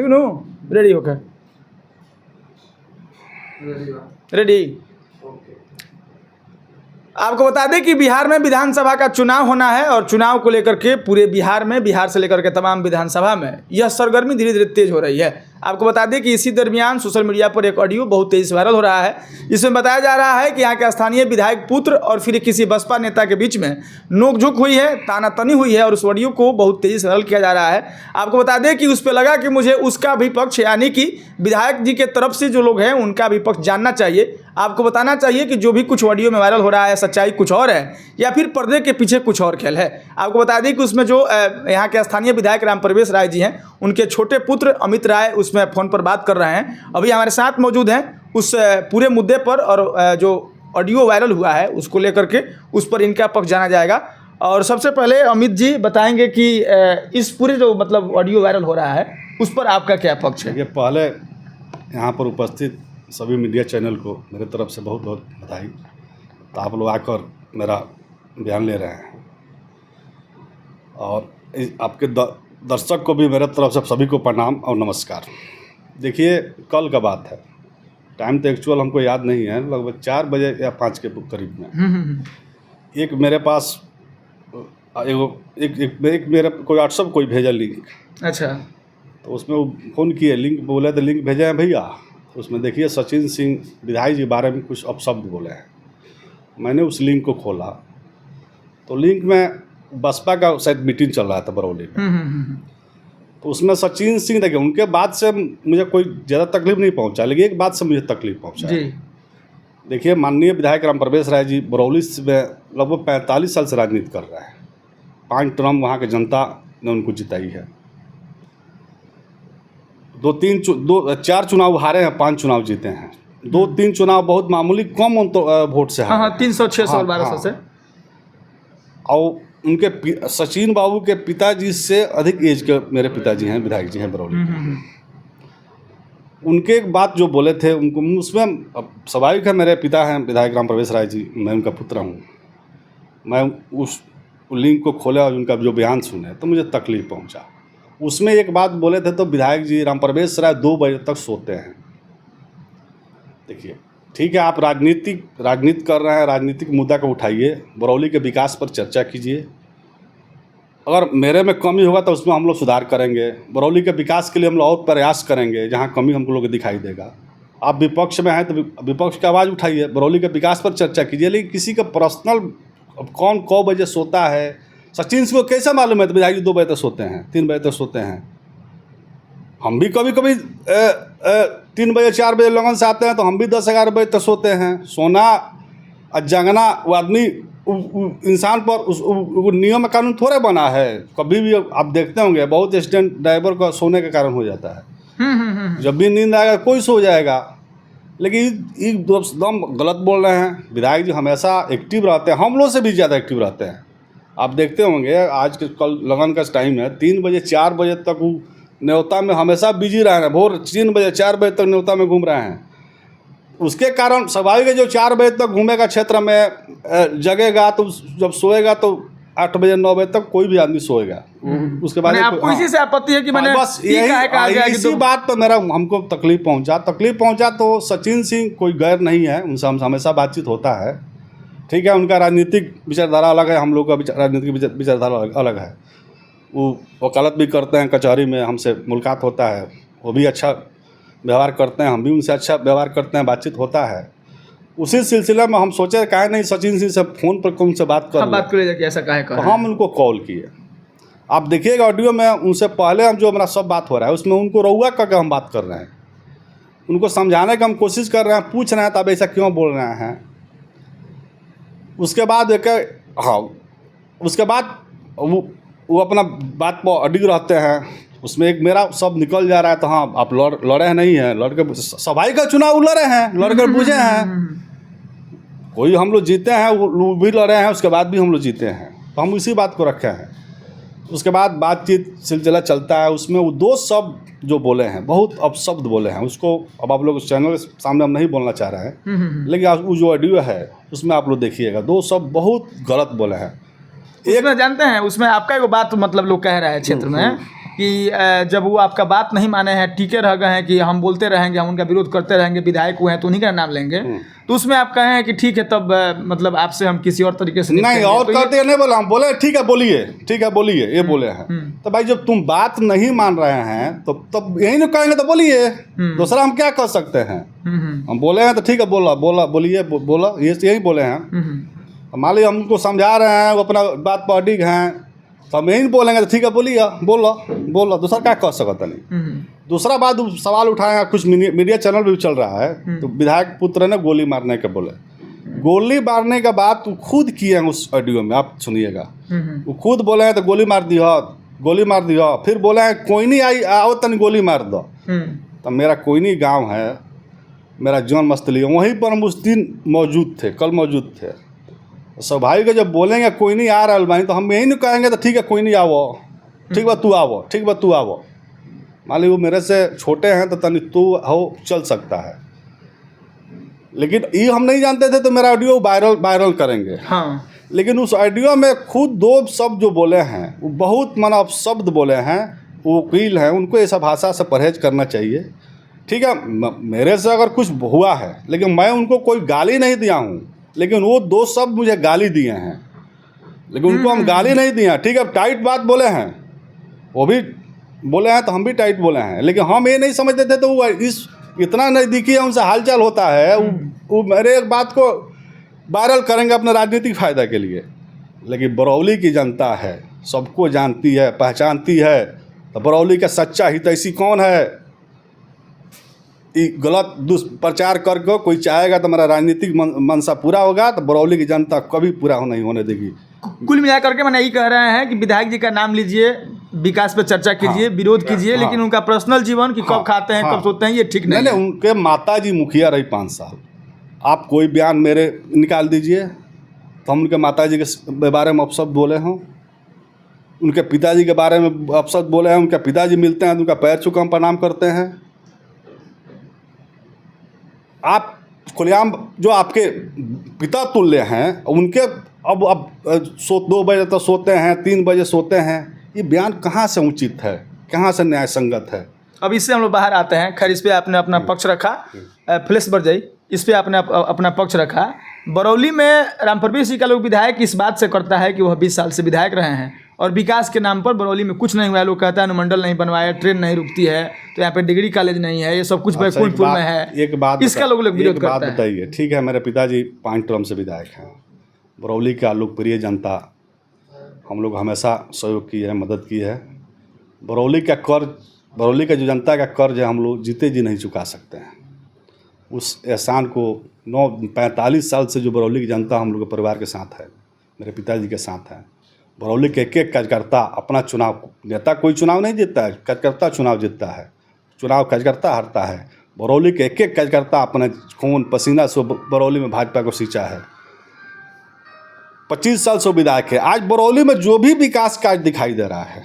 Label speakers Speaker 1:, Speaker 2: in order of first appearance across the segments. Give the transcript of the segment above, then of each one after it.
Speaker 1: ठीक no, ready होकर ready. आपको बता दें कि बिहार में विधानसभा का चुनाव होना है और चुनाव को लेकर के पूरे बिहार में, बिहार से लेकर के तमाम विधानसभा में यह सरगर्मी धीरे धीरे तेज हो रही है। आपको बता दें कि इसी दरमियान सोशल मीडिया पर एक ऑडियो बहुत तेजी से वायरल हो रहा है। इसमें बताया जा रहा है कि यहाँ के स्थानीय विधायक पुत्र और फिर किसी बसपा नेता के बीच में नोकझोंक हुई है, तानातनी हुई है और उस ऑडियो को बहुत तेजी से वायरल किया जा रहा है। आपको बता दें कि उस पर लगा कि मुझे उसका भी पक्ष, यानी कि विधायक जी के तरफ से जो लोग हैं उनका भी पक्ष जानना चाहिए। आपको बताना चाहिए कि जो भी कुछ ऑडियो में वायरल हो रहा है सच्चाई कुछ और है या फिर पर्दे के पीछे कुछ और खेल है। आपको बता दें कि उसमें जो यहाँ के स्थानीय विधायक रामप्रवेश राय जी हैं, उनके छोटे पुत्र अमित राय उसमें फ़ोन पर बात कर रहे हैं। अभी हमारे साथ मौजूद हैं उस पूरे मुद्दे पर, और जो ऑडियो वायरल हुआ है उसको लेकर के उस पर इनका पक्ष जाना जाएगा। और सबसे पहले अमित जी बताएंगे कि इस पूरे जो मतलब ऑडियो वायरल हो रहा है उस पर आपका क्या पक्ष है?
Speaker 2: पहले यहाँ पर उपस्थित सभी मीडिया चैनल को मेरे तरफ से बहुत बहुत बधाई। तो आप लोग आकर मेरा बयान ले रहे हैं और आपके दर्शक को भी मेरे तरफ से सभी को प्रणाम और नमस्कार। देखिए, कल का बात है, टाइम तो एक्चुअल हमको याद नहीं है, लगभग 4 बजे या 5 के करीब में एक मेरे पास एक मेरे कोई व्हाट्सअप कोई भेजा लिंक।
Speaker 1: अच्छा।
Speaker 2: तो उसमें वो फ़ोन किए, लिंक बोले तो लिंक भेजे हैं भैया। उसमें देखिए सचिन सिंह विधायक जी बारे में कुछ अपशब्द बोले हैं। मैंने उस लिंक को खोला तो लिंक में बसपा का शायद मीटिंग चल रहा था बरौली में। तो उसमें सचिन सिंह, देखिए उनके बाद से मुझे कोई ज़्यादा तकलीफ नहीं पहुंचा, लेकिन एक बात से मुझे तकलीफ पहुंचा जी। देखिए, माननीय विधायक रामप्रवेश राय जी बरौली में लगभग 45 साल से राजनीति कर रहे हैं। 5 टर्म वहाँ की जनता ने उनको जिताई है। 4 चुनाव हारे हैं, 5 चुनाव जीते हैं। 2-3 चुनाव बहुत मामूली कम वोट से हारे।
Speaker 1: 300, 600 और 1200 से।
Speaker 2: और उनके सचिन बाबू के पिताजी से अधिक एज के मेरे पिताजी हैं, विधायक जी हैं बरौली। उनके एक बात जो बोले थे उनको, उसमें स्वाभाविक है, मेरे पिता हैं विधायक रामप्रवेश राय जी, मैं उनका पुत्र हूँ। मैं उस लिंक को खोला और उनका जो बयान सुने तो मुझे तकलीफ पहुँचा। उसमें एक बात बोले थे, तो विधायक जी रामप्रवेश राय 2 बजे तक सोते हैं। देखिए, ठीक है, आप राजनीति कर रहे हैं, राजनीतिक मुद्दा को उठाइए, बरौली के विकास पर चर्चा कीजिए। अगर मेरे में कमी होगा तो उसमें हम लोग सुधार करेंगे। बरौली के विकास के लिए हम लोग और प्रयास करेंगे, जहाँ कमी हम लोग को दिखाई देगा। आप विपक्ष में हैं तो विपक्ष की आवाज़ उठाइए, बरौली के विकास पर चर्चा कीजिए। लेकिन किसी का पर्सनल कौन 9 बजे सोता है, सचिन सिंह को कैसे मालूम है तो विधायक जी 2 बजे तक सोते हैं, 3 बजे तक सोते हैं। हम भी कभी कभी 3 बजे 4 बजे लगन से आते हैं तो हम भी 10-11 बजे तक सोते हैं। सोना और जगना वो आदमी इंसान पर उस नियम कानून थोड़े बना है। कभी भी आप देखते होंगे बहुत एक्सीडेंट ड्राइवर का सोने के कारण हो जाता है। जब भी नींद आएगा कोई सो जाएगा, लेकिन एकदम गलत बोल रहे हैं। विधायक जी हमेशा एक्टिव रहते हैं, हम लोग से भी ज़्यादा एक्टिव रहते हैं। आप देखते होंगे आज के कल लगन का टाइम है, 3 बजे 4 बजे तक वो न्योता में हमेशा बिजी रहे हैं। भोर 3 बजे 4 बजे तक न्योता में घूम रहे हैं। उसके कारण स्वाभाविक है, जो 4 बजे तक घूमेगा क्षेत्र में जगेगा तो जब सोएगा तो 8 बजे 9 बजे तक कोई भी आदमी सोएगा। उसके बाद
Speaker 1: आपको इसी से आपत्ति है कि मैंने
Speaker 2: बस इसी बात पर मेरा हमको तकलीफ पहुंचा। तो सचिन सिंह कोई गैर नहीं है, उनसे हम हमेशा बातचीत होता है। ठीक है, उनका राजनीतिक विचारधारा अलग है, हम लोग का राजनीतिक विचारधारा अलग है। वो वकालत भी करते हैं, कचहरी में हमसे मुलाकात होता है, वो भी अच्छा व्यवहार करते हैं, हम भी उनसे अच्छा व्यवहार करते हैं, बातचीत होता है। उसी सिलसिले में हम सोचे काहे नहीं सचिन सिंह से फ़ोन पर उनसे बात कर
Speaker 1: ऐसा काहे
Speaker 2: तो हम उनको कॉल किए। आप देखिएगा ऑडियो में, उनसे पहले हम जो हमारा सब बात हो रहा है उसमें उनको रउआ करके हम बात कर रहे हैं, उनको समझाने की हम कोशिश कर रहे हैं, पूछ रहे हैं तब ऐसा क्यों बोल रहे हैं। उसके बाद उसके बाद वो अपना बात पर अडिग रहते हैं। उसमें एक मेरा सब निकल जा रहा है, तो हाँ आप लड़े नहीं हैं, लड़के सफाई का चुनाव लड़े हैं, लड़के बूझे हैं। कोई हम लोग जीते हैं, वो भी लड़े हैं, उसके बाद भी हम लोग जीते हैं, तो हम इसी बात को रखे हैं। उसके बाद बातचीत सिलसिला चलता है। उसमें वो 2 शब्द जो बोले हैं, बहुत अपशब्द बोले हैं, उसको अब आप लोग चैनल के सामने हम नहीं बोलना चाह रहे हैं, लेकिन वो जो ऑडियो है उसमें आप लोग देखिएगा, 2 शब्द बहुत गलत बोले हैं।
Speaker 1: एक जानते हैं उसमें आपका एक बात मतलब लोग कह रहे हैं क्षेत्र में कि जब वो आपका बात नहीं माने हैं, टीके रह गए हैं कि हम बोलते रहेंगे, हम उनका विरोध करते रहेंगे, विधायक हुए हैं तो उन्हीं का नाम लेंगे, तो उसमें आप कहें हैं कि ठीक है तब मतलब आपसे हम किसी और तरीके से
Speaker 2: नहीं,
Speaker 1: निपटेंगे।
Speaker 2: और
Speaker 1: तो
Speaker 2: करते नहीं बोला, हम बोले ठीक है बोलिए, ठीक है बोलिए, ये बोले हैं। तो भाई जब तुम बात नहीं मान रहे हैं तो तब यही ना कहेंगे तो बोलिए, दूसरा हम क्या कर सकते हैं। हम बोले हैं तो ठीक है, बोलिए बोला, ये यही बोले हैं। मान लीजिए हम उनको समझा रहे हैं, वो अपना बात पर अडिग हैं, तो हम यही बोलेंगे तो ठीक है बोलिए, बोलो, दूसरा क्या कर सकता नहीं। दूसरा बात सवाल उठाए, कुछ मीडिया चैनल भी चल रहा है, तो विधायक पुत्र ने गोली मारने के बोले, गोली मारने का बात वो खुद किए हैं उस ऑडियो में, आप सुनिएगा। वो खुद बोले हैं तो गोली मार दिया, फिर बोले हैं कोई नहीं आई आओ तन गोली मार दो। तो मेरा कोयनी गांव है, मेरा जन्मस्थली है, वहीं पर हम उस दिन मौजूद थे, कल मौजूद थे। स्वाभाविक है जब बोलेंगे कोई नहीं आ रहा है तो हम यही नहीं कहेंगे तो ठीक है कोई नहीं आओ, ठीक बा तू आओ। मान ली वो मेरे से छोटे हैं तो तनी तू हो चल सकता है, लेकिन ये हम नहीं जानते थे तो मेरा ऑडियो वायरल करेंगे।
Speaker 1: हाँ।
Speaker 2: लेकिन उस ऑडियो में खुद 2 शब्द जो बोले हैं वो बहुत माना शब्द बोले हैं, वो वकील हैं, उनको ऐसा भाषा से परहेज करना चाहिए। ठीक है, मेरे से अगर कुछ हुआ है लेकिन मैं उनको कोई गाली नहीं दिया हूँ, लेकिन वो 2 शब्द मुझे गाली दिए हैं, लेकिन उनको हम गाली नहीं दिए। ठीक है, टाइट बात बोले हैं, वो भी बोले हैं तो हम भी टाइट बोले हैं, लेकिन हम ये नहीं समझते थे तो वो इतना नज़दीकी है, उनसे हालचाल होता है, वो मेरे एक बात को वायरल करेंगे अपने राजनीतिक फ़ायदा के लिए। लेकिन बरौली की जनता है, सबको जानती है, पहचानती है, तो बरौली का सच्चा हितैषी कौन है। गलत दुष्प्रचार करके कोई चाहेगा तो हमारा राजनीतिक मनसा पूरा होगा, तो बरौली की जनता कभी पूरा नहीं होने देगी।
Speaker 1: कुल मिला करके मैंने यही कह रहे हैं कि विधायक जी का नाम लीजिए, विकास पर चर्चा कीजिए, विरोध कीजिए, लेकिन उनका पर्सनल जीवन कि कब खाते हैं कब सोते हैं ये ठीक नहीं है।
Speaker 2: उनके माता जी मुखिया रही 5 साल, आप कोई बयान मेरे निकाल दीजिए तो हम उनके माता जी के बारे में अपशब्द बोले हों, उनके पिताजी के बारे में अपशब्द बोले हैं, उनके पिताजी मिलते हैं तो उनका पैर छू के हम प्रणाम करते हैं। आप खुलेआम जो आपके पिता तुल्य हैं उनके अब 2 बजे तक सोते हैं, 3 बजे सोते हैं, ये बयान कहाँ से उचित है, कहाँ से न्याय संगत है।
Speaker 1: अब इससे हम लोग बाहर आते हैं। खैर इस पर आपने अपना पक्ष रखा, फ्लैश बढ़ जाई, इस पर आपने अपना पक्ष रखा। बरौली में रामप्रवेश जी का लोग विधायक इस बात से करता है कि वह 20 साल से विधायक रहे हैं और विकास के नाम पर बरौली में कुछ नहीं हुआ है। लोग कहता है अनुमंडल नहीं बनवाया, ट्रेन नहीं रुकती है, तो यहाँ पे डिग्री कॉलेज नहीं है, ये सब कुछ बैकुंठपुर में है।
Speaker 2: एक बात
Speaker 1: इसका लोग विरोध करता है।
Speaker 2: बताइए, ठीक है, मेरे पिताजी 5 टर्म से विधायक हैं, बरौली का लोकप्रिय जनता, हम लोग हमेशा सहयोग की है, मदद की है। बरौली का जो जनता का कर्ज है हम लोग जीते जी नहीं चुका सकते हैं। उस एहसान को 45 साल से जो बरौली की जनता हम लोग के परिवार के साथ है, मेरे पिताजी के साथ है। बरौली के एक कार्यकर्ता अपना चुनाव, नेता कोई चुनाव नहीं जीतता है, कार्यकर्ता चुनाव जीतता है, चुनाव कार्यकर्ता हारता है। बरौली के एक कार्यकर्ता अपने खून पसीना से बरौली में भाजपा को सींचा है। 25 साल से विधायक है। आज बरौली में जो भी विकास कार्य दिखाई दे रहा है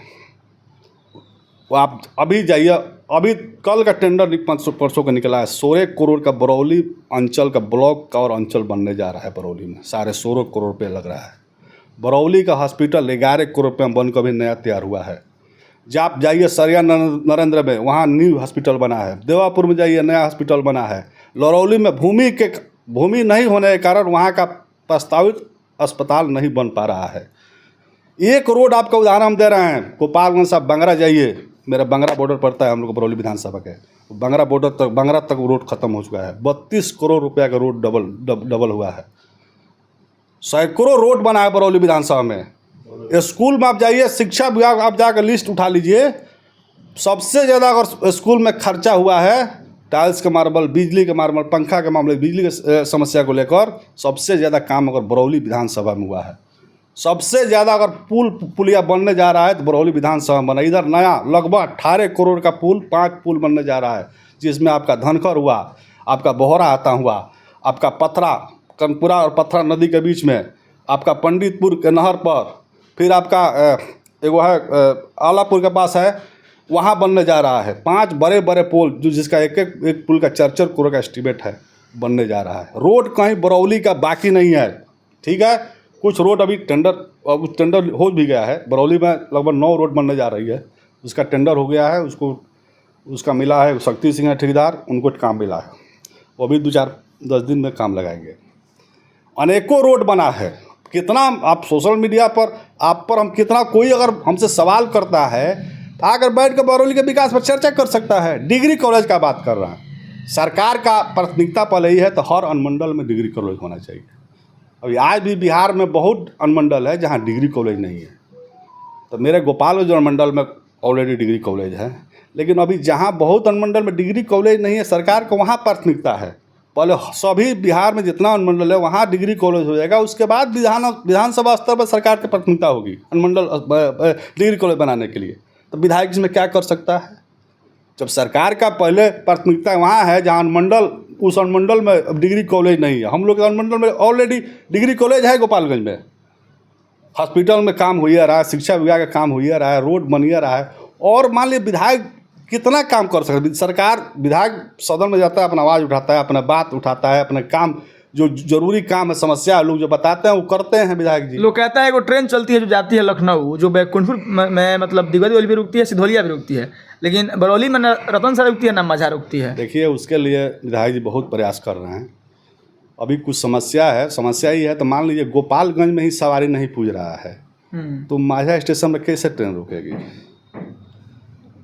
Speaker 2: वो आप अभी जाइए, अभी कल का टेंडर परसों का निकला है, 16 करोड़ का बरौली अंचल का ब्लॉक का और अंचल बनने जा रहा है। बरौली में 16.5 करोड़ रुपये लग रहा है। बरौली का हॉस्पिटल 11 करोड़ रुपये में बनकर भी नया तैयार हुआ है। जब आप जाइए सरिया नरेंद्र में, वहाँ न्यू हॉस्पिटल बना है। देवापुर में जाइए, नया हॉस्पिटल बना है। लरौली में भूमि नहीं होने के कारण वहाँ का प्रस्तावित अस्पताल नहीं बन पा रहा है। एक रोड आपका उदाहरण हम दे रहे हैं, गोपालगंज से बंगरा जाइए, मेरा बंगरा बॉर्डर पड़ता है हम लोग बरौली विधानसभा के, बंगरा तक रोड खत्म हो चुका है। 32 करोड़ रुपया का रोड डबल हुआ है। सैकड़ों रोड बना है बरौली विधानसभा में। स्कूल में आप जाइए, शिक्षा विभाग आप जाकर लिस्ट उठा लीजिए, सबसे ज़्यादा अगर स्कूल में खर्चा हुआ है टाइल्स के मार्बल, बिजली के मार्बल, पंखा के मामले, बिजली के समस्या को लेकर सबसे ज़्यादा काम अगर बरौली विधानसभा में हुआ है। सबसे ज़्यादा अगर पुलिया बनने जा रहा है तो बरौली विधानसभा में बना। इधर नया लगभग 18 करोड़ का पुल, 5 पुल बनने जा रहा है, जिसमें आपका धनखर हुआ, आपका बोहरा आता हुआ, आपका पथरा, कनपुरा और पथरा नदी के बीच में, आपका पंडितपुर के नहर पर, फिर आपका एगो है आलापुर के पास है, वहाँ बनने जा रहा है। 5 बड़े बड़े पुल, जो जिसका एक पुल का 4 करोड़ का एस्टीमेट है, बनने जा रहा है। रोड कहीं बरौली का बाकी नहीं है। ठीक है, कुछ रोड अभी टेंडर हो भी गया है। बरौली में लगभग 9 रोड बनने जा रही है, उसका टेंडर हो गया है, उसका मिला है, शक्ति सिंह है ठेकेदार, उनको काम मिला है, वो भी 2-4-10 दिन में काम लगाएंगे। अनेकों रोड बना है। कितना आप सोशल मीडिया पर आप पर हम कितना कोई अगर हमसे सवाल करता है तो आकर बैठ कर बरौली के विकास पर चर्चा कर सकता है। डिग्री कॉलेज का बात कर रहा है, सरकार का प्राथमिकता पहले ही है तो हर अनुमंडल में डिग्री कॉलेज होना चाहिए। अभी आज भी बिहार में बहुत अनुमंडल है जहाँ डिग्री कॉलेज नहीं है। तो मेरे गोपालगंज अनुमंडल में ऑलरेडी डिग्री कॉलेज है, लेकिन अभी जहाँ बहुत अनुमंडल में डिग्री कॉलेज नहीं है, सरकार को वहाँ प्राथमिकता है। पहले सभी बिहार में जितना अनुमंडल है वहाँ डिग्री कॉलेज हो जाएगा, उसके बाद विधानसभा स्तर पर सरकार की प्राथमिकता होगी अनुमंडल डिग्री कॉलेज बनाने के लिए। तो विधायक इसमें क्या कर सकता है? जब सरकार का पहले प्राथमिकता वहाँ है जहाँ अनुमंडल, उस अनुमंडल में डिग्री कॉलेज नहीं है। हम लोग के अनुमंडल में ऑलरेडी डिग्री कॉलेज है, गोपालगंज में हॉस्पिटल में काम हो रहा है, शिक्षा विभाग का काम हो रहा है, रोड बन रहा है। और मान लीजिए विधायक कितना काम कर सकते? सरकार विधायक सदन में जाता है, अपना आवाज़ उठाता है, अपना बात उठाता है, अपना काम जो जरूरी काम है, समस्या लोग जो बताते हैं वो करते हैं विधायक जी।
Speaker 1: लोग कहता है वो ट्रेन चलती है जो जाती है लखनऊ, जो बैकुंठपुर में मतलब दिग्विजय भी रुकती है, सिधौलिया भी रुकती है, लेकिन बरौली में न रतन सर रुकती है न माझा रुकती है।
Speaker 2: देखिए उसके लिए विधायक जी बहुत प्रयास कर रहे हैं। अभी कुछ समस्या है, समस्या ही है तो मान लीजिए गोपालगंज में ही सवारी नहीं पूछ रहा है तो माझा स्टेशन में कैसे ट्रेन रुकेगी?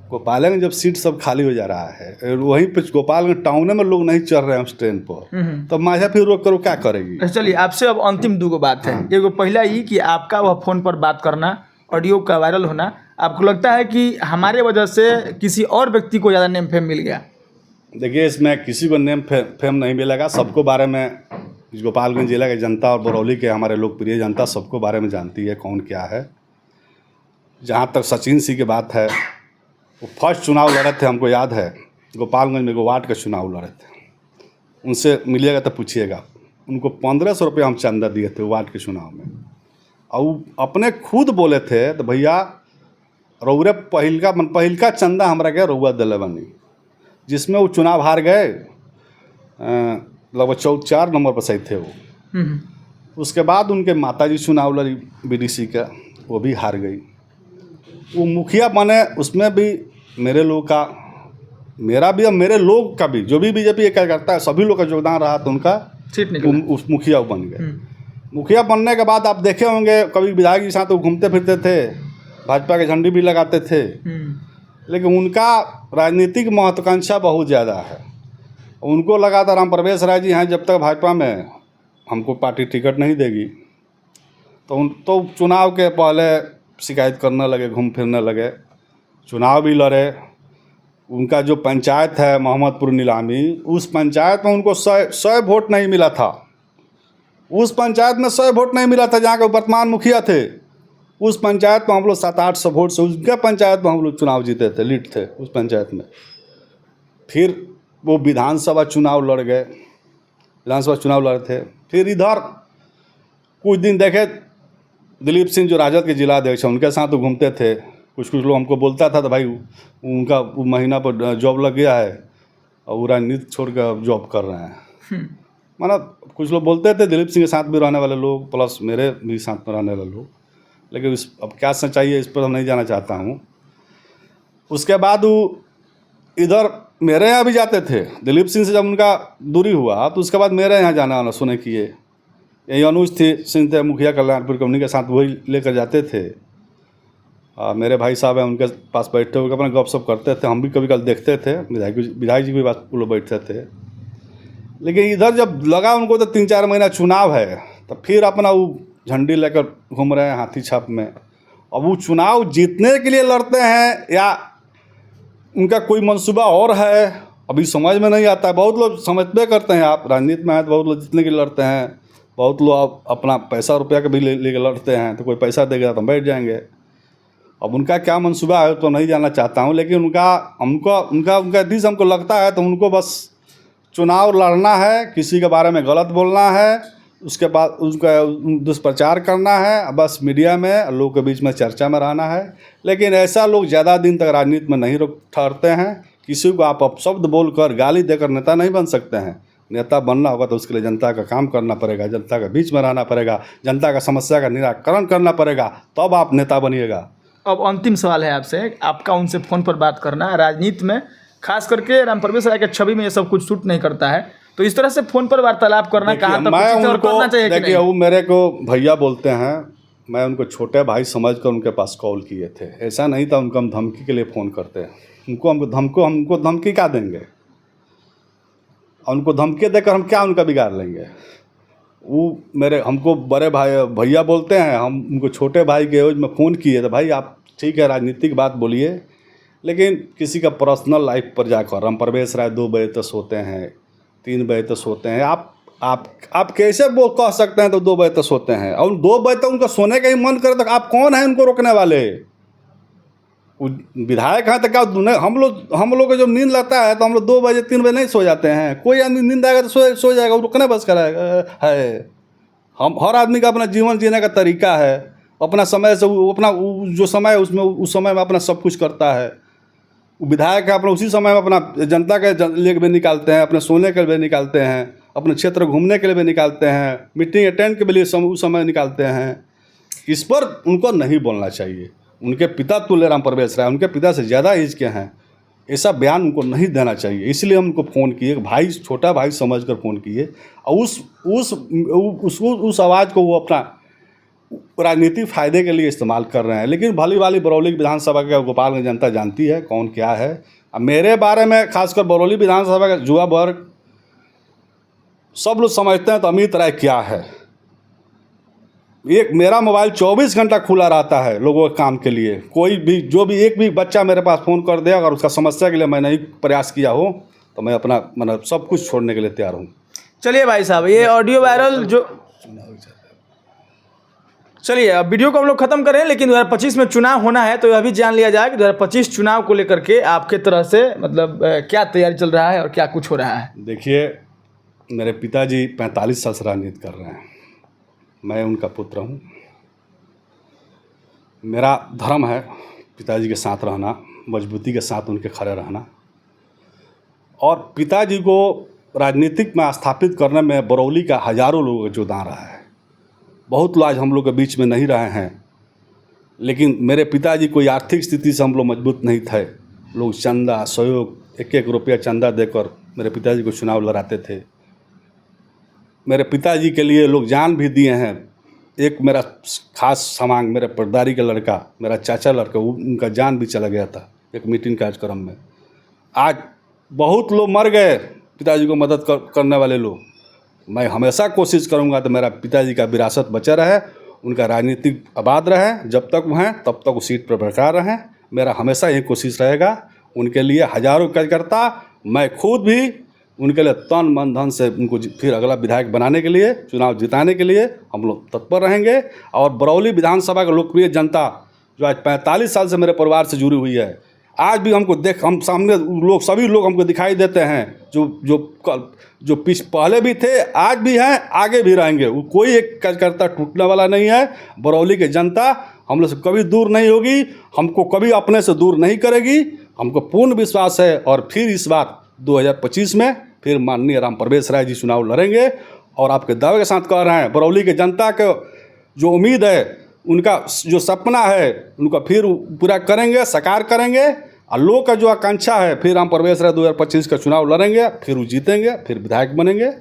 Speaker 2: गोपालगंज जब सीट सब खाली हो जा रहा है, वहीं पे गोपालगंज टाउन में लोग नहीं चढ़ रहे हैं उस ट्रेन पर, तो माझा फिर रोक कर क्या करेगी?
Speaker 1: चलिए आपसे अब अंतिम 2 बात है। एगो पहला ही कि आपका वह फ़ोन पर बात करना, ऑडियो का वायरल होना, आपको लगता है कि हमारे वजह से किसी और व्यक्ति को ज़्यादा नेम फेम मिल गया?
Speaker 2: देखिए इसमें किसी को नेम फेम नहीं मिलेगा। सबको बारे में गोपालगंज जिला की जनता और बरौली के हमारे लोकप्रिय जनता सबको बारे में जानती है कौन क्या है। जहाँ तक सचिन सिंह की बात है, वो फर्स्ट चुनाव लड़े थे, हमको याद है, गोपालगंज में वार्ड का चुनाव लड़े थे। उनसे मिलिएगा तो पूछिएगा, उनको 1500 रुपये हम चंदा दिए थे वार्ड के चुनाव में। और वो अपने खुद बोले थे तो भैया रउरे पहिलका चंदा हमारा गया रउआ दिले बनी, जिसमें वो चुनाव हार गए। लगभग 4 नंबर पर सही थे वो। उसके बाद उनके माताजी चुनाव लड़ी बीडीसी का, वो भी हार गई। वो मुखिया बने, उसमें भी मेरे लोग का, मेरा भी और मेरे लोग का भी, जो भी बीजेपी क्या करता है सभी लोग का योगदान रहा, तो उनका
Speaker 1: सीट निकला,
Speaker 2: उस मुखिया बन गए। मुखिया बनने के बाद आप देखे होंगे कभी विधायक के साथ वो घूमते फिरते थे, भाजपा के झंडी भी लगाते थे, लेकिन उनका राजनीतिक महत्वाकांक्षा बहुत ज़्यादा है। उनको लगा था राम प्रवेश राय जी हैं जब तक भाजपा में हमको पार्टी टिकट नहीं देगी, तो चुनाव के पहले शिकायत करने लगे, घूम फिरने लगे, चुनाव भी लड़े। उनका जो पंचायत है मोहम्मदपुर नीलामी, उस पंचायत में उनको 100 वोट नहीं मिला था। उस पंचायत में 100 वोट नहीं मिला था जहाँ के वर्तमान मुखिया थे। उस पंचायत में हम लोग 700-800 वोट से उनके पंचायत में हम लोग चुनाव जीते थे, लीड थे उस पंचायत में। फिर वो विधानसभा चुनाव लड़ गए, विधानसभा चुनाव लड़े थे। फिर इधर कुछ दिन देखे दिलीप सिंह जो राजद के जिला अध्यक्ष हैं, उनके साथ तो घूमते थे। कुछ लोग हमको बोलता था तो भाई उनका वो महीना पर जॉब लग गया है और वो राजनीति छोड़ कर जॉब कर रहे हैं। मतलब कुछ लोग बोलते थे, दिलीप सिंह के साथ भी रहने वाले लोग, प्लस मेरे भी साथ में रहने वाले लोग। लेकिन अब क्या सच्चाई है इस पर हम नहीं जाना चाहता हूँ। उसके बाद वो इधर मेरे यहाँ भी जाते थे। दिलीप सिंह से जब उनका दूरी हुआ तो उसके बाद मेरे यहाँ जाना आना सुने किए। यही अनुज सिंह थे मुखिया कल्याणपुर के, उन्हीं के साथ वही लेकर जाते थे। मेरे भाई साहब हैं, उनके पास बैठते हुए अपना गपशप करते थे। हम भी कभी कभी देखते थे, विधायक जी भी पास लोग बैठते थे। लेकिन इधर जब लगा उनको तो 3-4 महीना चुनाव है, तो फिर अपना वो झंडी लेकर घूम रहे हैं हाथी छाप में। अब वो चुनाव जीतने के लिए लड़ते हैं या उनका कोई मंसूबा और है, अभी समझ में नहीं आता है। बहुत लोग समझते करते हैं, आप राजनीति में हैं तो बहुत लोग जीतने के लिए लड़ते हैं, बहुत लोग अपना पैसा रुपया के भी लेके लड़ते हैं। तो कोई पैसा देगा तो हम बैठ जाएंगे। अब उनका क्या मंसूबा है तो नहीं जानना चाहता हूँ, लेकिन उनका दिस हमको लगता है तो उनको बस चुनाव लड़ना है, किसी के बारे में गलत बोलना है, उसके बाद उसका दुष्प्रचार करना है, बस मीडिया में लोगों के बीच में चर्चा में रहना है। लेकिन ऐसा लोग ज़्यादा दिन तक राजनीति में नहीं ठहरते हैं। किसी को आप अपशब्द बोलकर गाली देकर नेता नहीं बन सकते हैं। नेता बनना होगा तो उसके लिए जनता का काम करना पड़ेगा, जनता के बीच में रहना पड़ेगा, जनता का समस्या का निराकरण करना पड़ेगा, तब आप नेता बनिएगा।
Speaker 1: अब अंतिम सवाल है आपसे, आपका उनसे फ़ोन पर बात करना है। राजनीति में खास करके रामप्रवेश राय के छवि में ये सब कुछ सूट नहीं करता है, तो इस तरह से फ़ोन पर वार्तालाप करना कहाँ तक उचित है और करना चाहिए कि
Speaker 2: देखिए
Speaker 1: नहीं?
Speaker 2: वो मेरे को भैया बोलते हैं, मैं उनको छोटे भाई समझकर उनके पास कॉल किए थे। ऐसा नहीं था उनको हम धमकी के लिए फ़ोन करते हैं। हमको धमकी क्या देंगे? उनको धमकी देकर हम क्या उनका बिगाड़ लेंगे? वो हमको बड़े भाई भैया बोलते हैं, हम उनको छोटे भाई के एवज में फ़ोन किए तो भाई आप ठीक है राजनीतिक बात बोलिए, लेकिन किसी का पर्सनल लाइफ पर जाकर रामप्रवेश राय 2 बजे तक सोते हैं, 3 बजे तक सोते हैं। आप कैसे वो कह सकते हैं तो 2 बजे तक सोते हैं? और 2 बजे तक उनका सोने का ही मन करे तो आप कौन है उनको रोकने वाले? वो विधायक हैं तो क्या हम लोग को जब नींद लगता है तो हम लोग 2 बजे 3 बजे नहीं सो जाते हैं? कोई आदमी नींद आएगा तो सो जाएगा, वो रुकने बस कराएगा है। हम हर आदमी का अपना जीवन जीने का तरीका है, अपना समय से वो अपना जो समय है उसमें उस समय में अपना सब कुछ करता है। विधायक है अपना उसी समय में अपना जनता के लिए भी निकालते हैं, अपने सोने के लिए निकालते हैं, अपने क्षेत्र घूमने के लिए भी निकालते हैं, मीटिंग अटेंड के लिए उस समय निकालते हैं। इस पर उनको नहीं बोलना चाहिए। उनके पिता तुल्य रामप्रवेश राय, उनके पिता से ज़्यादा एज के हैं, ऐसा बयान उनको नहीं देना चाहिए। इसलिए हम उनको फ़ोन किए, भाई छोटा भाई समझकर फ़ोन किए, और उस आवाज़ को वो अपना राजनीतिक फ़ायदे के लिए इस्तेमाल कर रहे हैं। लेकिन भली भाली बरौली विधानसभा का गोपालगंज जनता जानती है कौन क्या है। अब मेरे बारे में खासकर बरौली विधानसभा का युवा वर्ग सब लोग समझते हैं तो अमित राय क्या है। मेरा मोबाइल 24 घंटा खुला रहता है लोगों के काम के लिए। कोई भी एक भी बच्चा मेरे पास फ़ोन कर दे, अगर उसका समस्या के लिए मैं नहीं प्रयास किया हो तो मैं अपना मतलब सब कुछ छोड़ने के लिए तैयार हूँ।
Speaker 1: चलिए भाई साहब, ये ऑडियो वायरल जो चलिए अब वीडियो को हम लोग खत्म करें, लेकिन 2025 में चुनाव होना है तो यह भी जान लिया जाए कि 2025 चुनाव को लेकर के आपके तरह से मतलब क्या तैयारी चल रहा है और क्या कुछ हो रहा है।
Speaker 2: देखिए, मेरे पिताजी 45 साल से राजनीति कर रहे हैं, मैं उनका पुत्र हूँ। मेरा धर्म है पिताजी के साथ रहना, मजबूती के साथ उनके खड़े रहना, और पिताजी को राजनीतिक में स्थापित करने में बरौली का हज़ारों लोगों का योगदान रहा है। बहुत लोग आज हम लोग के बीच में नहीं रहे हैं, लेकिन मेरे पिताजी कोई आर्थिक स्थिति से हम लोग मजबूत नहीं थे। लोग चंदा सहयोग 1-1 रुपया चंदा देकर मेरे पिताजी को चुनाव लड़ाते थे। मेरे पिताजी के लिए लोग जान भी दिए हैं। एक मेरा खास समांग, मेरे परदारी का लड़का, मेरा चाचा लड़का, उनका जान भी चला गया था एक मीटिंग कार्यक्रम में। आज बहुत लोग मर गए पिताजी को मदद करने वाले लोग। मैं हमेशा कोशिश करूंगा तो मेरा पिताजी का विरासत बचा रहे, उनका राजनीतिक आबाद रहे, जब तक वो हैं तब तक वो सीट पर बरकरार रहें। मेरा हमेशा यही कोशिश रहेगा। उनके लिए हज़ारों कार्यकर्ता, मैं खुद भी उनके लिए तन मन धन से उनको फिर अगला विधायक बनाने के लिए, चुनाव जिताने के लिए हम लोग तत्पर रहेंगे। और बरौली विधानसभा का लोकप्रिय जनता जो आज 45 साल से मेरे परिवार से जुड़ी हुई है, आज भी हमको हम सामने लोग, सभी लोग हमको दिखाई देते हैं, जो पहले भी थे, आज भी हैं, आगे भी रहेंगे। वो कोई एक कार्यकर्ता टूटने वाला नहीं है। बरौली की जनता हम लोग से कभी दूर नहीं होगी, हमको कभी अपने से दूर नहीं करेगी। हमको पूर्ण विश्वास है। और फिर इस बार 2025 में फिर माननीय रामप्रवेश राय जी चुनाव लड़ेंगे। और आपके दावे के साथ कह रहे हैं, बरौली की जनता को जो उम्मीद है, उनका जो सपना है, उनका फिर पूरा करेंगे, साकार करेंगे। और लोग का जो आकांक्षा है, फिर रामप्रवेश राय 2025 का चुनाव लड़ेंगे, फिर वो जीतेंगे, फिर विधायक बनेंगे।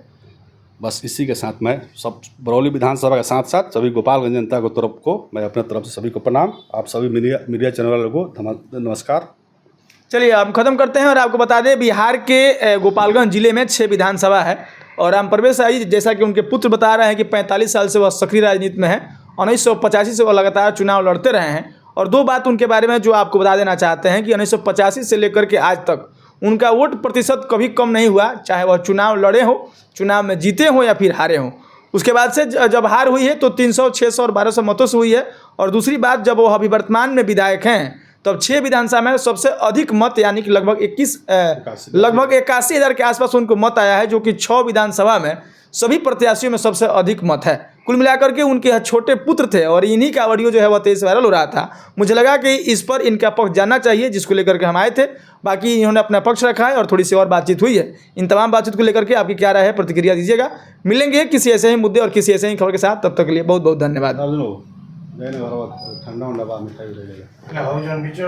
Speaker 2: बस इसी के साथ मैं सब बरौली विधानसभा के साथ साथ सभी गोपालगंज जनता को तरफ को मैं अपने तरफ से सभी को प्रणाम। आप सभी मीडिया चैनल वालों को नमस्कार।
Speaker 1: चलिए हम खत्म करते हैं और आपको बता दें, बिहार के गोपालगंज जिले में 6 विधानसभा है और रामप्रवेश राय जैसा कि उनके पुत्र बता रहे हैं कि 45 साल से वह सक्रिय राजनीति में है। 1985 से वह लगातार चुनाव लड़ते रहे हैं। और 2 बात उनके बारे में जो आपको बता देना चाहते हैं कि 1985 से लेकर के आज तक उनका वोट प्रतिशत कभी कम नहीं हुआ, चाहे वह चुनाव लड़े हो, चुनाव में जीते हो या फिर हारे हो। उसके बाद से जब हार हुई है तो 300, 600 और 1200 मतों से हुई है। और दूसरी बात, जब वो अभी वर्तमान में विधायक हैं तब 6 विधानसभा में सबसे अधिक मत यानी कि लगभग 81,000 के आसपास उनको मत आया है, जो कि 6 विधानसभा में सभी प्रत्याशियों में सबसे अधिक मत है। कुल मिलाकर के उनके छोटे पुत्र थे और इन्हीं का ऑडियो जो है वह तेज वायरल हो रहा था। मुझे लगा कि इस पर इनका पक्ष जानना चाहिए, जिसको लेकर के हम आए थे। बाकी इन्होंने अपना पक्ष रखा है और थोड़ी सी और बातचीत हुई है। इन तमाम बातचीत को लेकर के आपकी क्या राय है, प्रतिक्रिया दीजिएगा। मिलेंगे किसी ऐसे ही मुद्दे और किसी ऐसे ही खबर के साथ, तब तक के लिए बहुत बहुत धन्यवाद।
Speaker 2: जाए ना घर ठंडा उंडा बा मिठाई ले लेगा
Speaker 3: એટલે હવે જો બીજો